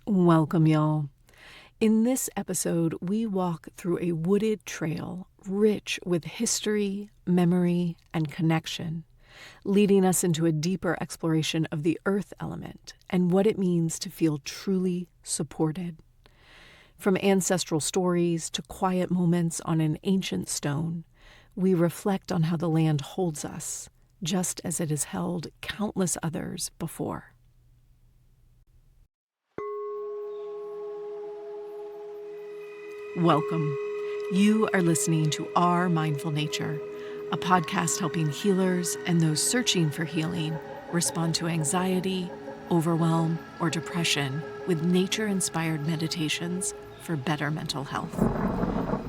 Welcome, y'all. In this episode, we walk through a wooded trail rich with history, memory, and connection, leading us into a deeper exploration of the earth element and what it means to feel truly supported. From ancestral stories to quiet moments on an ancient stone, we reflect on how the land holds us, just as it has held countless others before. Welcome. You are listening to Our Mindful Nature, a podcast helping healers and those searching for healing respond to anxiety, overwhelm, or depression with nature-inspired meditations for better mental health.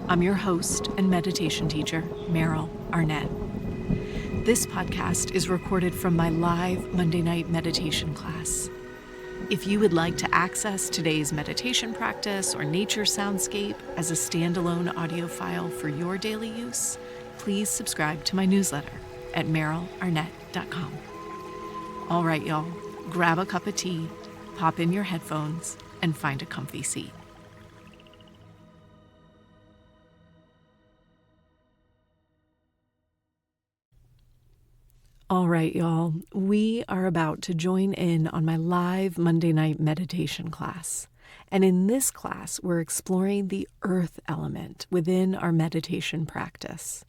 I'm your host and meditation teacher, Meryl Arnett. This podcast is recorded from my live Monday night meditation class. If you would like to access today's meditation practice or nature soundscape as a standalone audio file for your daily use, please subscribe to my newsletter at merylarnett.com. All right, y'all, grab a cup of tea, pop in your headphones, and find a comfy seat. All right, y'all, we are about to join in on my live Monday night meditation class. And in this class, we're exploring the earth element within our meditation practice.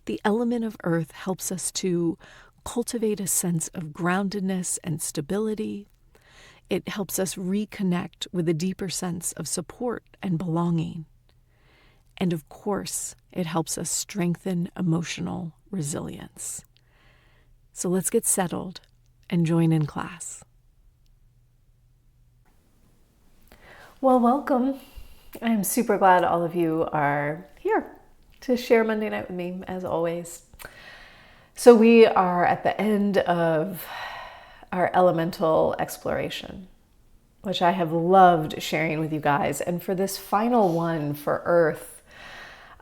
The element of earth helps us to cultivate a sense of groundedness and stability. It helps us reconnect with a deeper sense of support and belonging. And of course, it helps us strengthen emotional resilience. So let's get settled and join in class. Well, welcome. I'm super glad all of you are here to share Monday night with me, as always. So we are at the end of our elemental exploration, which I have loved sharing with you guys. And for this final one for Earth,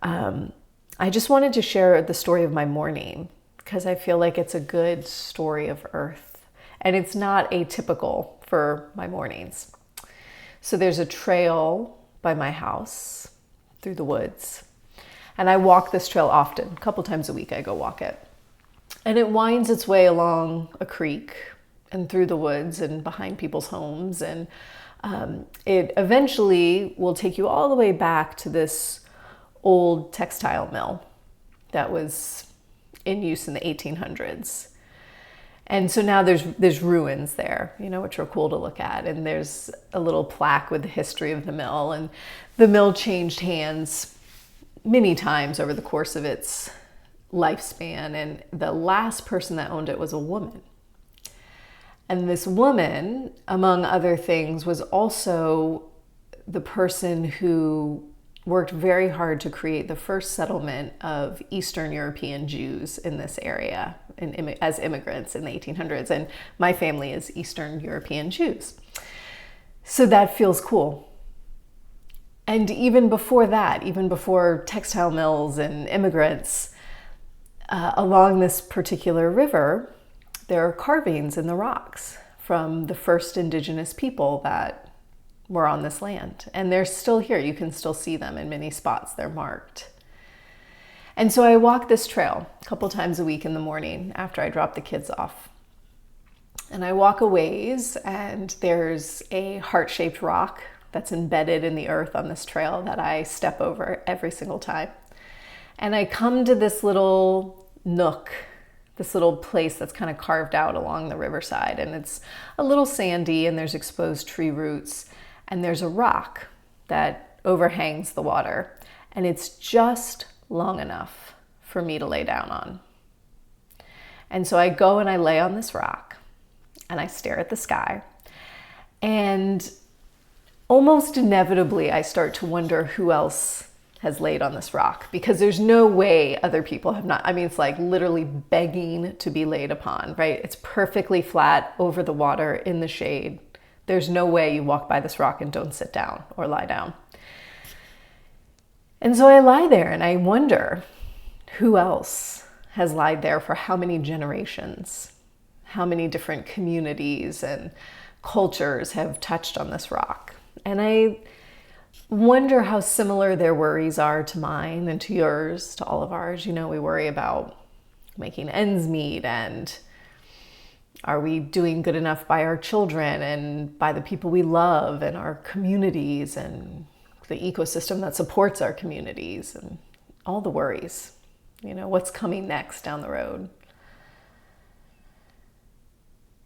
I just wanted to share the story of my morning, because I feel like it's a good story of Earth. And it's not atypical for my mornings. So there's a trail by my house through the woods. And I walk this trail often. A couple times a week I go walk it. And it winds its way along a creek and through the woods and behind people's homes. And it eventually will take you all the way back to this old textile mill that was in use in the 1800s. And so now there's ruins there, which are cool to look at. And there's a little plaque with the history of the mill. And the mill changed hands many times over the course of its lifespan. And the last person that owned it was a woman. And this woman, among other things, was also the person who worked very hard to create the first settlement of Eastern European Jews in this area as immigrants in the 1800s. And my family is Eastern European Jews. So that feels cool. And even before that, even before textile mills and immigrants, along this particular river, there are carvings in the rocks from the first indigenous people that were on this land. And they're still here. You can still see them in many spots. They're marked. And so I walk this trail a couple times a week in the morning after I drop the kids off. And I walk a ways, and there's a heart-shaped rock that's embedded in the earth on this trail that I step over every single time. And I come to this little nook, this little place that's kind of carved out along the riverside. And it's a little sandy, and there's exposed tree roots. And there's a rock that overhangs the water, and it's just long enough for me to lay down on. And so I go and I lay on this rock, and I stare at the sky, and almost inevitably I start to wonder who else has laid on this rock, because there's no way other people have not. I mean, it's like literally begging to be laid upon, right? It's perfectly flat over the water in the shade. There's no way you walk by this rock and don't sit down or lie down. And so I lie there and I wonder who else has lied there for how many generations, how many different communities and cultures have touched on this rock. And I wonder how similar their worries are to mine and to yours, to all of ours. You know, we worry about making ends meet, and are we doing good enough by our children and by the people we love and our communities and the ecosystem that supports our communities, and all the worries. You know, what's coming next down the road.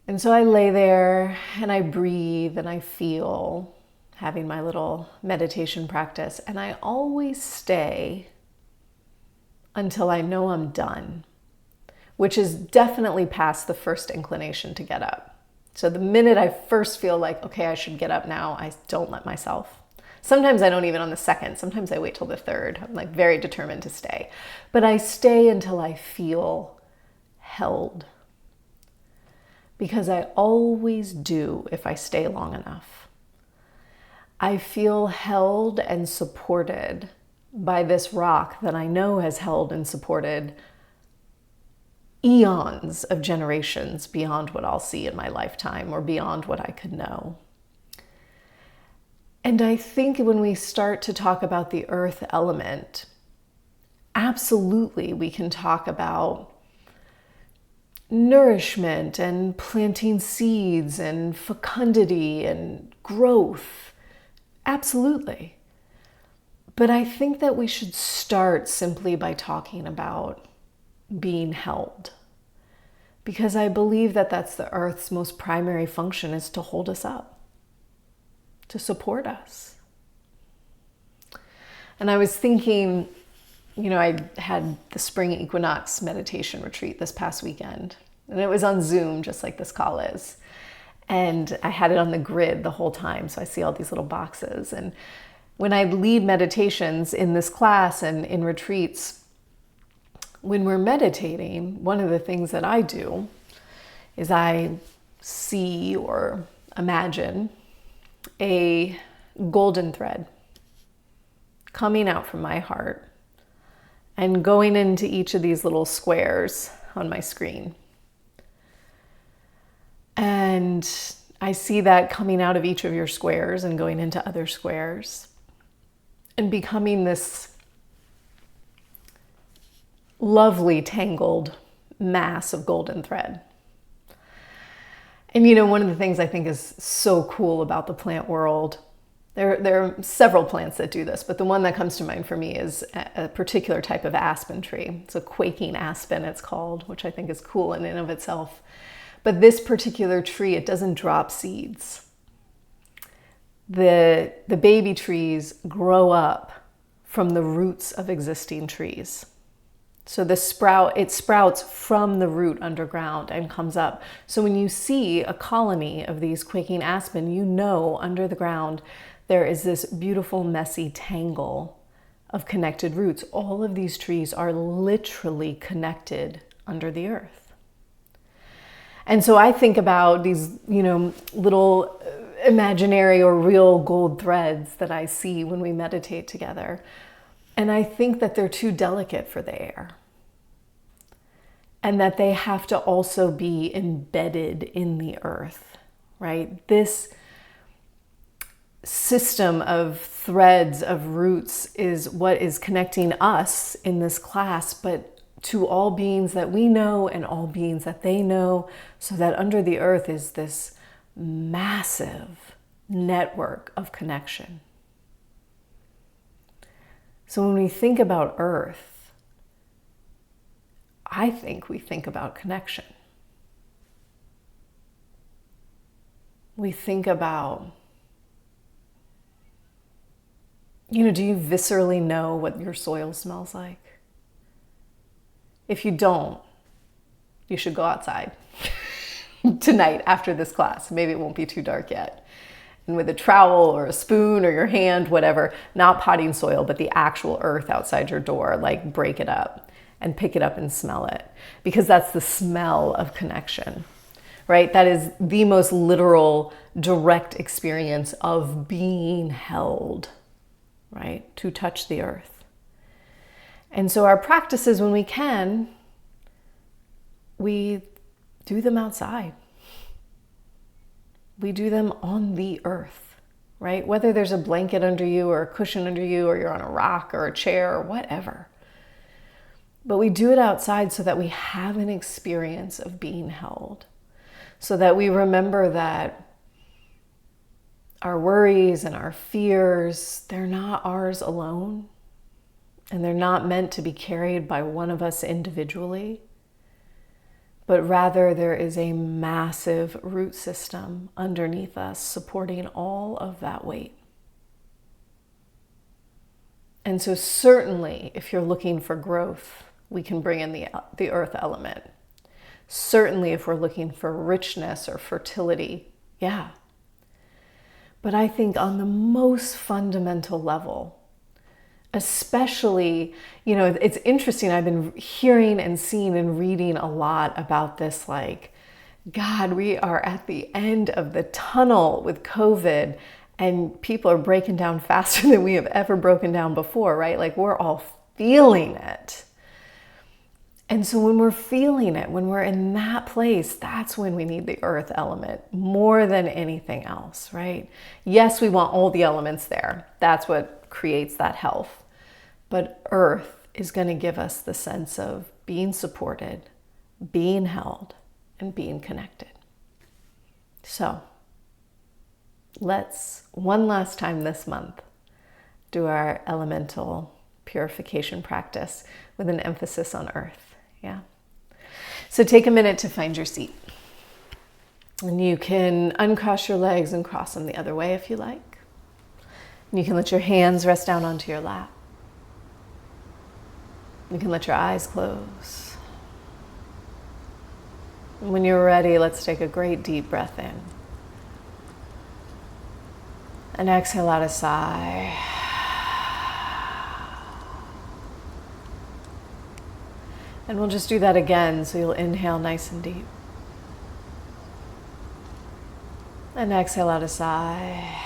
And so I lay there and I breathe and I feel, having my little meditation practice, and I always stay until I know I'm done, which is definitely past the first inclination to get up. So the minute I first feel like, okay, I should get up now, I don't let myself. Sometimes I don't even on the second. Sometimes I wait till the third. I'm like very determined to stay. But I stay until I feel held. Because I always do if I stay long enough. I feel held and supported by this rock that I know has held and supported eons of generations beyond what I'll see in my lifetime or beyond what I could know. And I think when we start to talk about the earth element, absolutely we can talk about nourishment and planting seeds and fecundity and growth. Absolutely. But I think that we should start simply by talking about being held. Because I believe that that's the earth's most primary function, is to hold us up, to support us. And I was thinking, you know, I had the spring equinox meditation retreat this past weekend, and it was on Zoom, just like this call is. And I had it on the grid the whole time, so I see all these little boxes. And when I lead meditations in this class and in retreats, when we're meditating, one of the things that I do is I see or imagine a golden thread coming out from my heart and going into each of these little squares on my screen. And I see that coming out of each of your squares and going into other squares and becoming this lovely tangled mass of golden thread. And you know, one of the things I think is so cool about the plant world, there are several plants that do this, but the one that comes to mind for me is a particular type of aspen tree. It's a quaking aspen, it's called, which I think is cool in and of itself. But this particular tree, it doesn't drop seeds. The baby trees grow up from the roots of existing trees. So it sprouts from the root underground and comes up. So when you see a colony of these quaking aspen, you know under the ground there is this beautiful, messy tangle of connected roots. All of these trees are literally connected under the earth. And so I think about these, you know, little imaginary or real gold threads that I see when we meditate together. And I think that they're too delicate for the air. And that they have to also be embedded in the earth, right? This system of threads, of roots, is what is connecting us in this class, but to all beings that we know and all beings that they know, so that under the earth is this massive network of connection. So when we think about earth, I think we think about connection. We think about, you know, do you viscerally know what your soil smells like? If you don't, you should go outside tonight after this class. Maybe it won't be too dark yet. And with a trowel or a spoon or your hand, whatever, not potting soil, but the actual earth outside your door, like break it up and pick it up and smell it. Because that's the smell of connection, right? That is the most literal, direct experience of being held, right? To touch the earth. And so our practices, when we can, we do them outside. We do them on the earth, right? Whether there's a blanket under you or a cushion under you, or you're on a rock or a chair or whatever. But we do it outside so that we have an experience of being held, so that we remember that our worries and our fears, they're not ours alone, and they're not meant to be carried by one of us individually, but rather there is a massive root system underneath us supporting all of that weight. And so certainly, if you're looking for growth, we can bring in the earth element. Certainly, if we're looking for richness or fertility, yeah. But I think on the most fundamental level, especially, it's interesting, I've been hearing and seeing and reading a lot about this, like, God, we are at the end of the tunnel with COVID, and people are breaking down faster than we have ever broken down before, right? Like, we're all feeling it. And so when we're feeling it, when we're in that place, that's when we need the earth element more than anything else, right? Yes, we want all the elements there. That's what creates that health. But earth is going to give us the sense of being supported, being held, and being connected. So let's, one last time this month, do our elemental purification practice with an emphasis on earth. Yeah. So take a minute to find your seat. And you can uncross your legs and cross them the other way if you like. And you can let your hands rest down onto your lap. You can let your eyes close. And when you're ready, let's take a great deep breath in. And exhale out a sigh. And we'll just do that again, so you'll inhale nice and deep. And exhale out a sigh.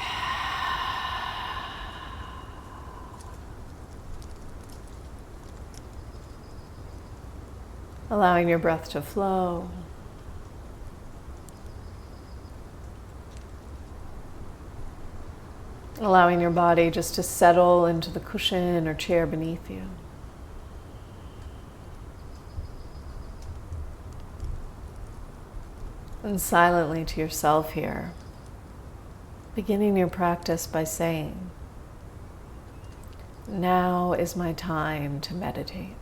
Allowing your breath to flow. Allowing your body just to settle into the cushion or chair beneath you. And silently to yourself here, beginning your practice by saying, now is my time to meditate.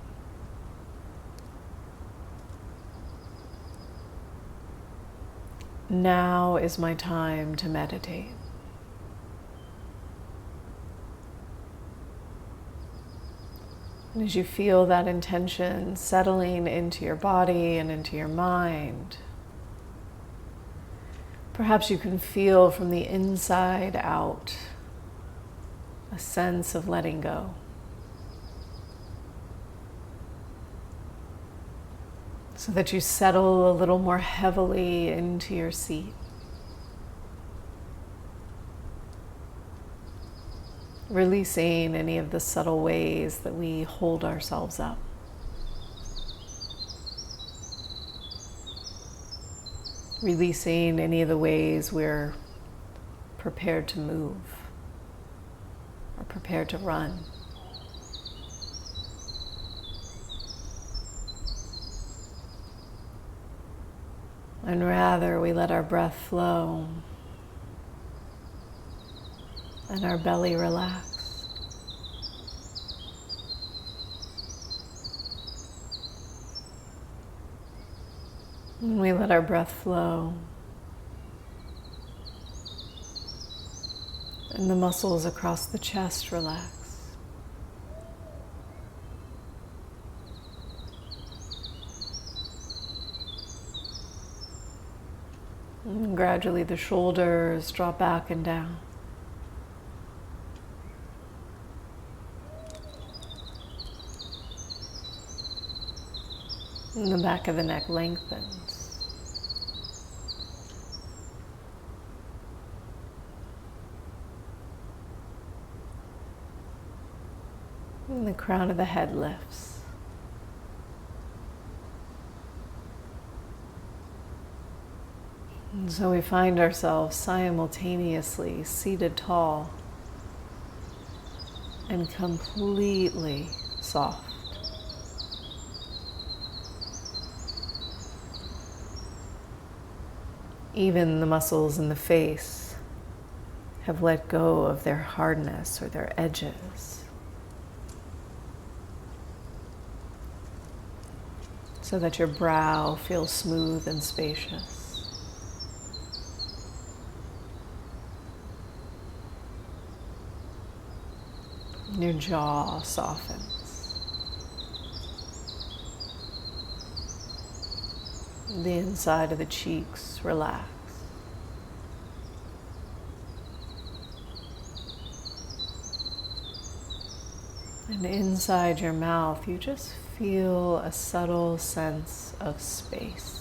Now is my time to meditate. And as you feel that intention settling into your body and into your mind, perhaps you can feel from the inside out a sense of letting go. So that you settle a little more heavily into your seat. Releasing any of the subtle ways that we hold ourselves up. Releasing any of the ways we're prepared to move or prepared to run. And rather, we let our breath flow and our belly relax. And we let our breath flow. And the muscles across the chest relax. And gradually the shoulders drop back and down. And the back of the neck lengthens. And the crown of the head lifts. And so we find ourselves simultaneously seated tall and completely soft. Even the muscles in the face have let go of their hardness or their edges, so that your brow feels smooth and spacious. Your jaw softens. The inside of the cheeks relax. And inside your mouth, you just feel a subtle sense of space.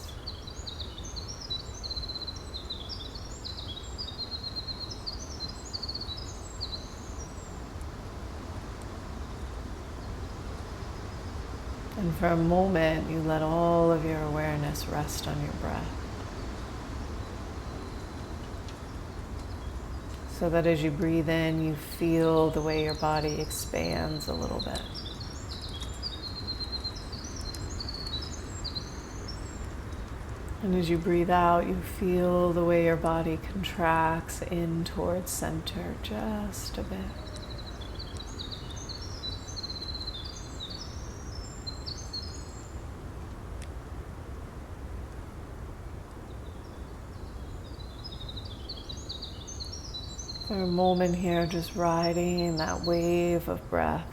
And for a moment, you let all of your awareness rest on your breath. So that as you breathe in, you feel the way your body expands a little bit. And as you breathe out, you feel the way your body contracts in towards center just a bit. For a moment here, just riding that wave of breath.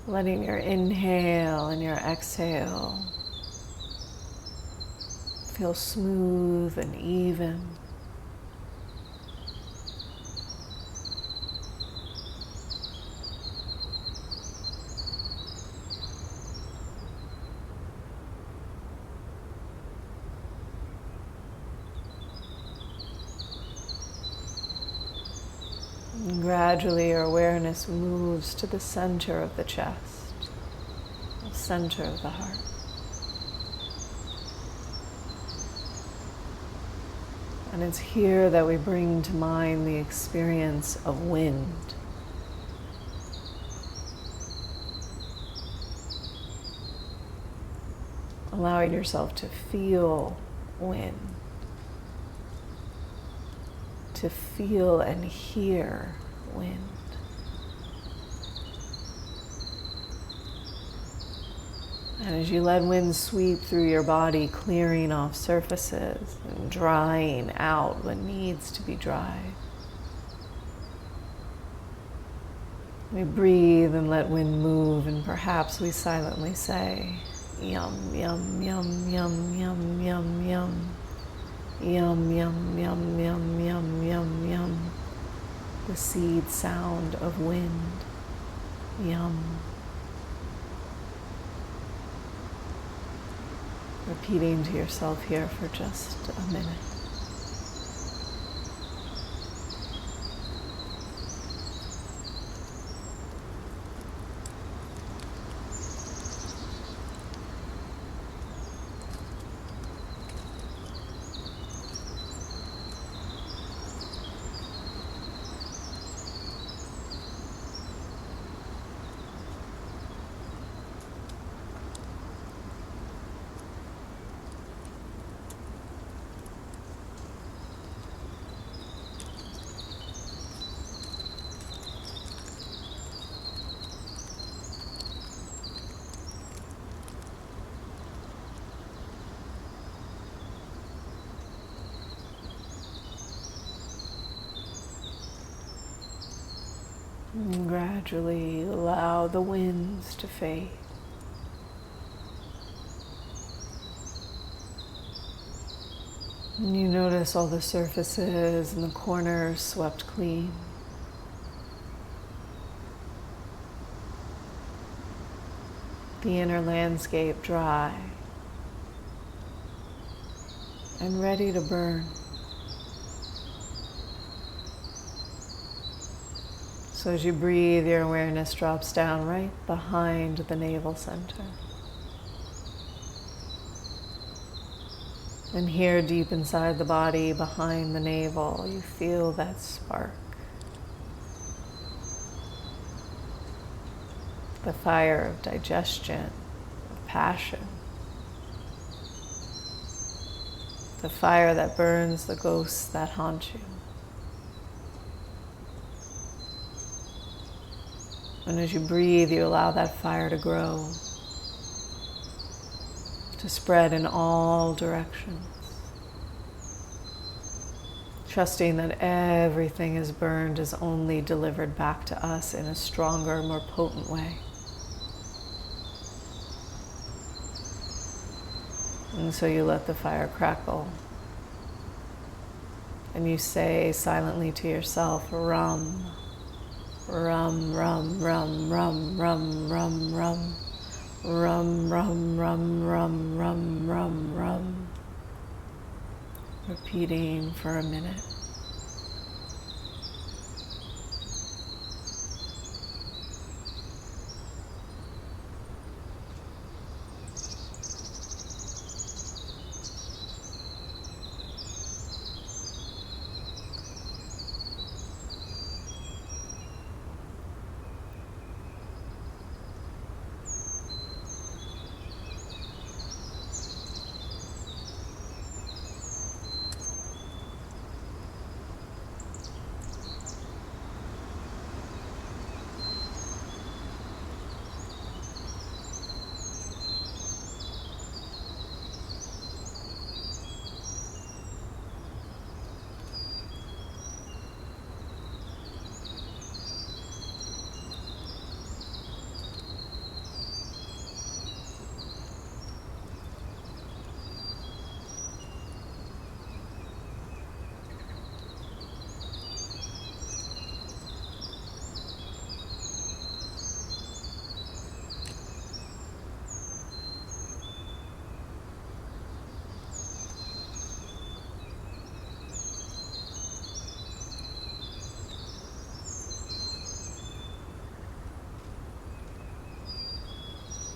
Letting your inhale and your exhale feel smooth and even. And gradually your awareness moves to the center of the chest, the center of the heart. And it's here that we bring to mind the experience of wind. Allowing yourself to feel wind. To feel and hear wind. And as you let wind sweep through your body, clearing off surfaces and drying out what needs to be dried, we breathe and let wind move, and perhaps we silently say, yum, yum, yum, yum, yum, yum, yum. Yum, yum, yum, yum, yum, yum, yum. The seed sound of wind. Yum. Repeating to yourself here for just a minute. And gradually allow the winds to fade. And you notice all the surfaces and the corners swept clean. The inner landscape dry and ready to burn. So as you breathe, your awareness drops down right behind the navel center. And here, deep inside the body, behind the navel, you feel that spark. The fire of digestion, of passion. The fire that burns the ghosts that haunt you. And as you breathe, you allow that fire to grow, to spread in all directions. Trusting that everything is burned is only delivered back to us in a stronger, more potent way. And so you let the fire crackle. And you say silently to yourself, rum, rum, rum, rum, rum, rum, rum, rum, rum, rum, rum, rum, rum, rum, rum. Repeating for a minute.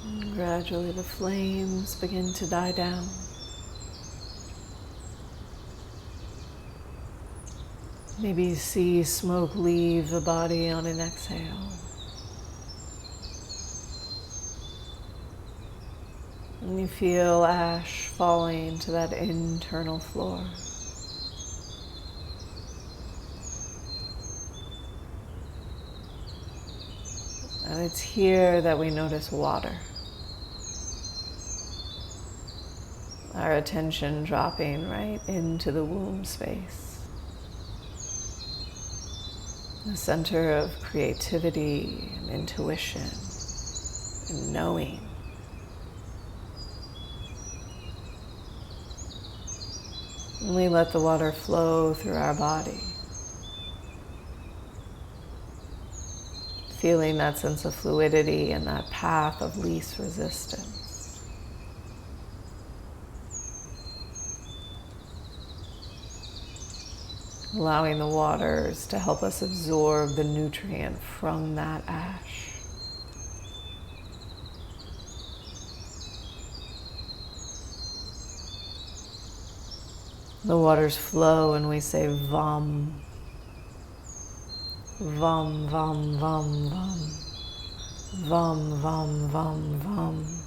And gradually the flames begin to die down. Maybe you see smoke leave the body on an exhale. And you feel ash falling to that internal floor. And it's here that we notice water. Our attention dropping right into the womb space. The center of creativity and intuition and knowing. And we let the water flow through our body. Feeling that sense of fluidity and that path of least resistance. Allowing the waters to help us absorb the nutrient from that ash. The waters flow and we say vam. Vam, vam, vam, vam. Vam, vam, vam, vam.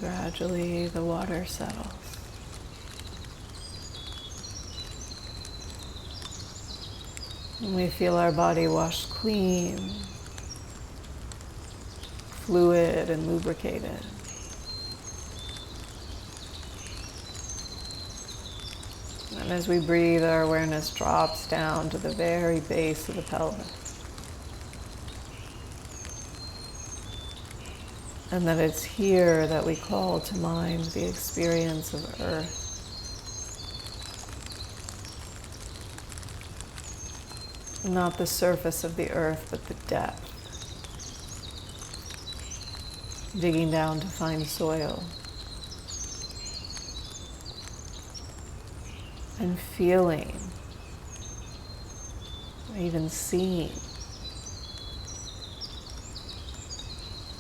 gradually the water settles. And we feel our body washed clean, fluid and lubricated. And as we breathe, our awareness drops down to the very base of the pelvis. And that it's here that we call to mind the experience of earth. Not the surface of the earth, but the depth. Digging down to find soil. And feeling, or even seeing,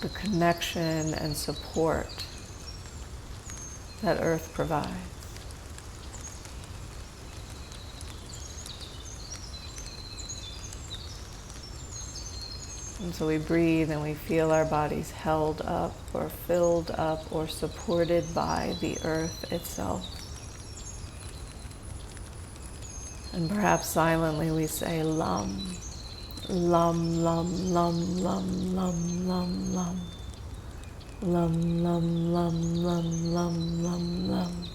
the connection and support that earth provides. And so we breathe and we feel our bodies held up or filled up or supported by the earth itself. And perhaps silently we say lum, lum, lum, lum, lum, lum, lum, lum, lum, lum, lum, lum, lum, lum, lum.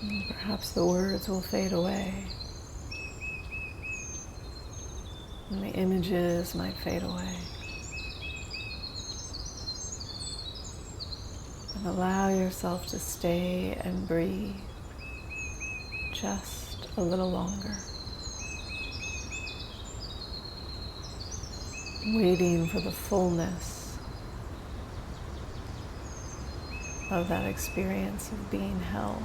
And perhaps the words will fade away. And the images might fade away. And allow yourself to stay and breathe just a little longer. Waiting for the fullness of that experience of being held.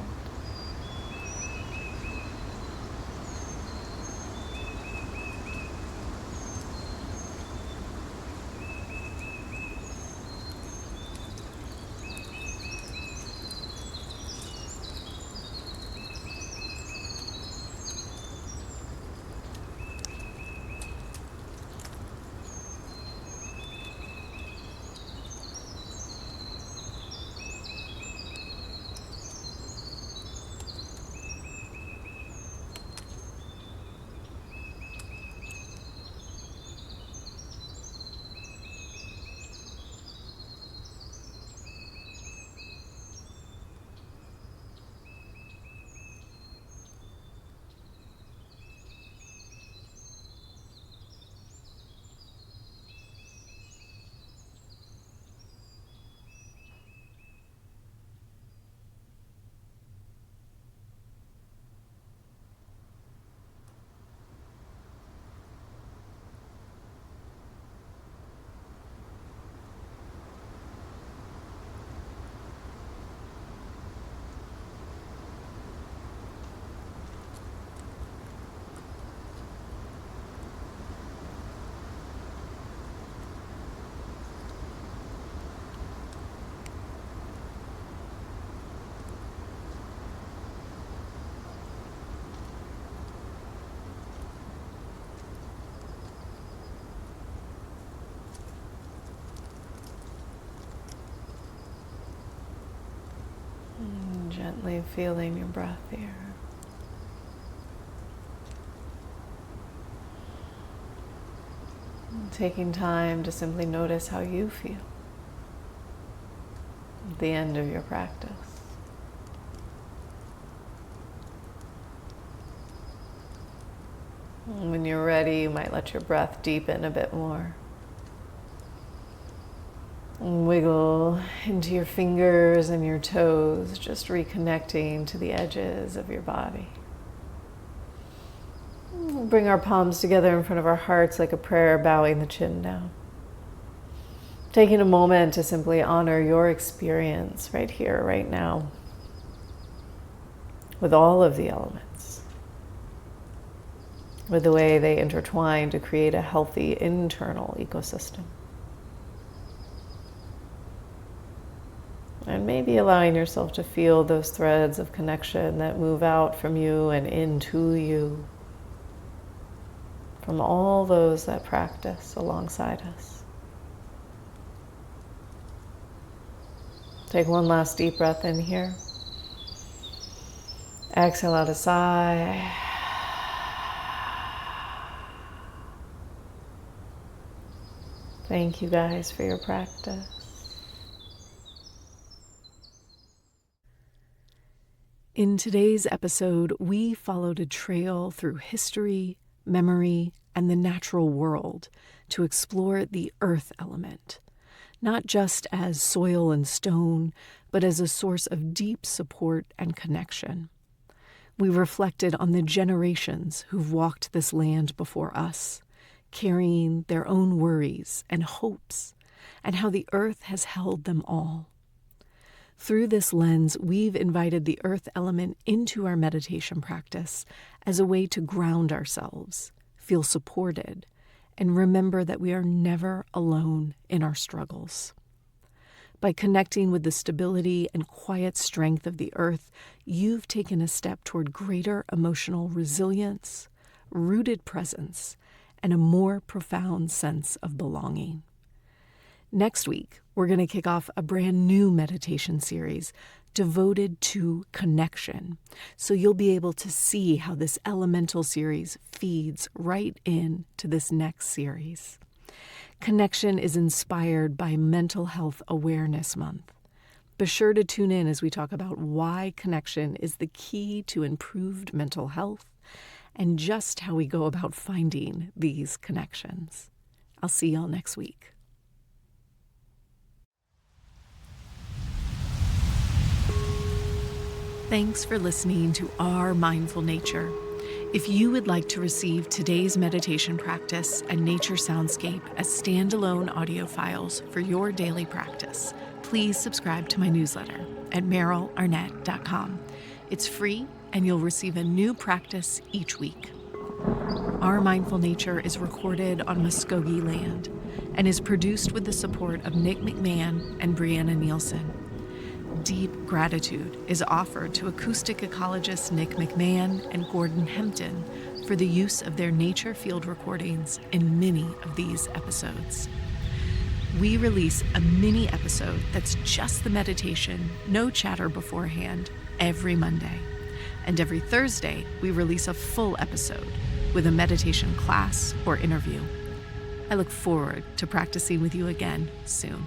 Gently feeling your breath here. And taking time to simply notice how you feel at the end of your practice. And when you're ready, you might let your breath deepen a bit more. And wiggle into your fingers and your toes, just reconnecting to the edges of your body. We'll bring our palms together in front of our hearts like a prayer, bowing the chin down. Taking a moment to simply honor your experience right here, right now, with all of the elements, with the way they intertwine to create a healthy internal ecosystem. And maybe allowing yourself to feel those threads of connection that move out from you and into you, from all those that practice alongside us. Take one last deep breath in here. Exhale out a sigh. Thank you guys for your practice. In today's episode, we followed a trail through history, memory, and the natural world to explore the earth element, not just as soil and stone, but as a source of deep support and connection. We reflected on the generations who've walked this land before us, carrying their own worries and hopes, and how the earth has held them all. Through this lens, we've invited the earth element into our meditation practice as a way to ground ourselves, feel supported, and remember that we are never alone in our struggles. By connecting with the stability and quiet strength of the earth, you've taken a step toward greater emotional resilience, rooted presence, and a more profound sense of belonging. Next week, we're going to kick off a brand new meditation series devoted to connection. So you'll be able to see how this elemental series feeds right into this next series. Connection is inspired by Mental Health Awareness Month. Be sure to tune in as we talk about why connection is the key to improved mental health and just how we go about finding these connections. I'll see y'all next week. Thanks for listening to Our Mindful Nature. If you would like to receive today's meditation practice and nature soundscape as standalone audio files for your daily practice, please subscribe to my newsletter at merylarnett.com. It's free and you'll receive a new practice each week. Our Mindful Nature is recorded on Muskogee land and is produced with the support of Nick McMahon and Brianna Nielsen. Deep gratitude is offered to acoustic ecologists Nick McMahon and Gordon Hempton for the use of their nature field recordings in many of these episodes. We release a mini episode that's just the meditation, no chatter beforehand, every Monday. And every Thursday, we release a full episode with a meditation class or interview. I look forward to practicing with you again soon.